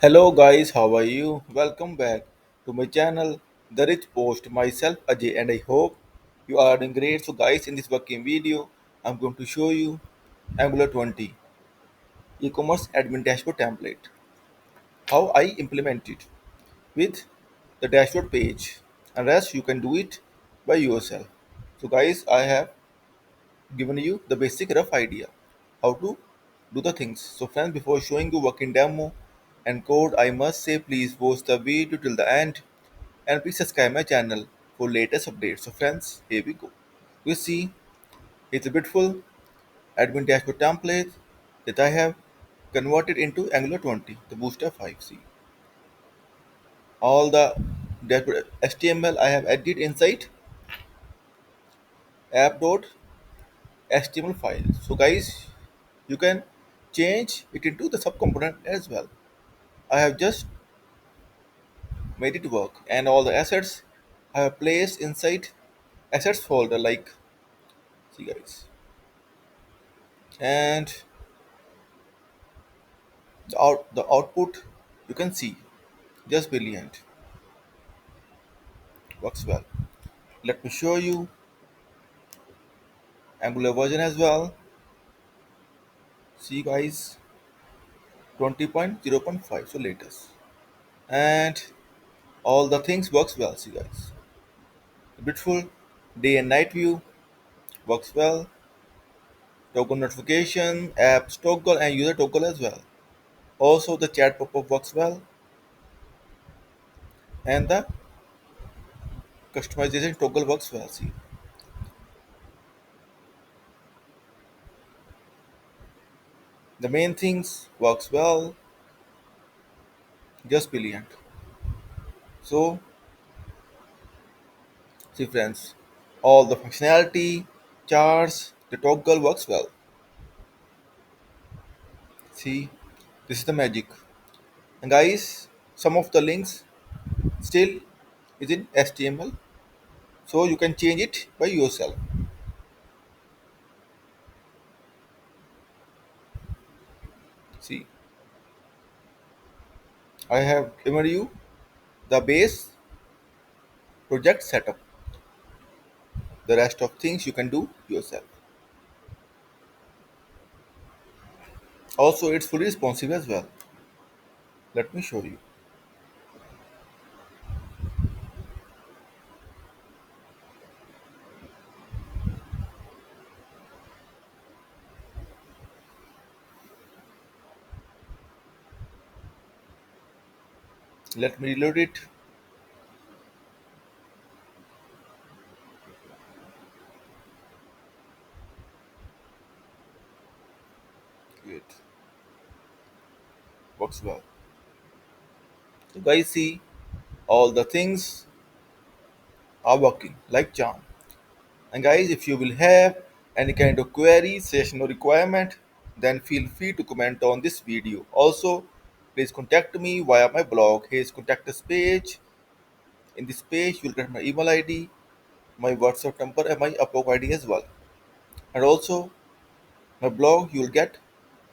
Hello guys, how are you? Welcome back to my channel, Therichpost. Myself Ajay, and I hope you are doing great. So guys, in this working video, I'm going to show you Angular 20 e-commerce admin dashboard template. How I implement it with the dashboard page, and rest you can do it by yourself. So guys, I have given you the basic rough idea how to do the things. So friends, before showing you working demo and code, I must say please watch the video till the end and please subscribe my channel for latest updates. So friends, here we go. You see, it's a beautiful admin dashboard template that I have converted into Angular 20, the Bootstrap 5. See, all the dashboard HTML I have added inside app.html file. So guys, you can change it into the subcomponent as well. I have just made it work, and all the assets I have placed inside assets folder, like, see guys, and the output you can see, just brilliant, works well. Let me show you Angular version as well. See guys, 20.0.5, so latest, and all the things works well. See guys, beautiful day and night view works well. Toggle notification, apps toggle, and user toggle as well. Also, the chat pop-up works well, and the customization toggle works well. See, the main things works well, just brilliant. So, see friends, all the functionality, charts, the toggle works well. See, this is the magic. And guys, some of the links still is in HTML, so you can change it by yourself. See, I have given you the base project setup. The rest of things you can do yourself. Also, it's fully responsive as well. Let me show you. Let me reload it. It works well. So guys, see, all the things are working like charm. And guys, if you will have any kind of query, session or requirement, then feel free to comment on this video. Also, please contact me via my blog. Here's contact us page. In this page, you'll get my email ID, my WhatsApp number, and my Upwork ID as well. And also, my blog, you'll get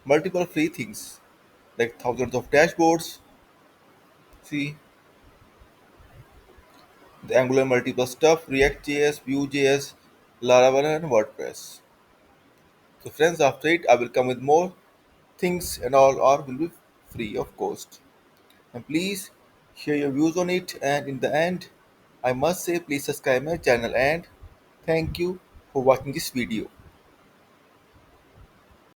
multiple free things like thousands of dashboards. See, the Angular multiple stuff, React.js, Vue.js, Laravel, and WordPress. So friends, after it, I will come with more things, and all are will be free of cost. And please share your views on it. And in the end, I must say, please subscribe my channel and thank you for watching this video.